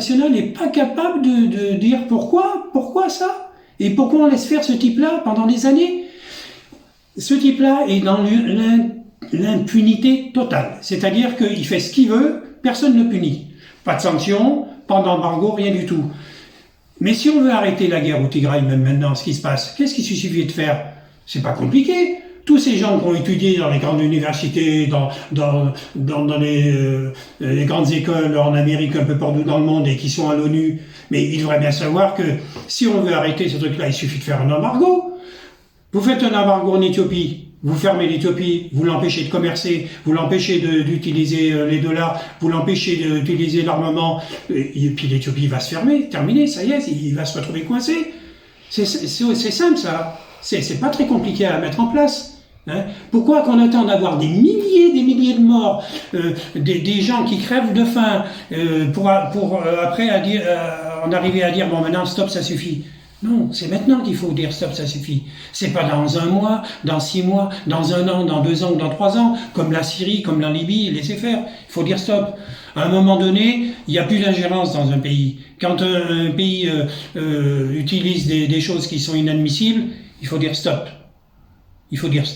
international n'est pas capable de dire pourquoi ça? Et pourquoi on laisse faire ce type-là pendant des années? Ce type-là est dans l'impunité totale. C'est-à-dire qu'il fait ce qu'il veut, personne ne le punit. Pas de sanctions, pas d'embargo, rien du tout. Mais si on veut arrêter la guerre au Tigray, même maintenant, ce qui se passe, qu'est-ce qu'il suffit de faire? C'est pas compliqué. Tous ces gens qui ont étudié dans les grandes universités, dans les grandes écoles en Amérique, un peu partout dans le monde, et qui sont à l'ONU, mais ils devraient bien savoir que si on veut arrêter ce truc-là, il suffit de faire un embargo. Vous faites un embargo en Éthiopie, vous fermez l'Éthiopie, vous l'empêchez de commercer, vous l'empêchez d'utiliser les dollars, vous l'empêchez d'utiliser l'armement, et puis l'Éthiopie va se fermer, terminé, ça y est, il va se retrouver coincé. C'est simple ça, c'est pas très compliqué à mettre en place. Hein? Pourquoi qu'on attend d'avoir des milliers de morts, des gens qui crèvent de faim, pour après en arriver à dire bon maintenant stop ça suffit. Non, c'est maintenant qu'il faut dire stop ça suffit. C'est pas dans 1 mois, dans 6 mois, dans 1 an, dans 2 ans ou dans 3 ans, comme la Syrie, comme la Libye, laissez faire. Il faut dire stop. À un moment donné, il n'y a plus d'ingérence dans un pays. Quand un pays utilise des choses qui sont inadmissibles, il faut dire stop. Il faut dire stop.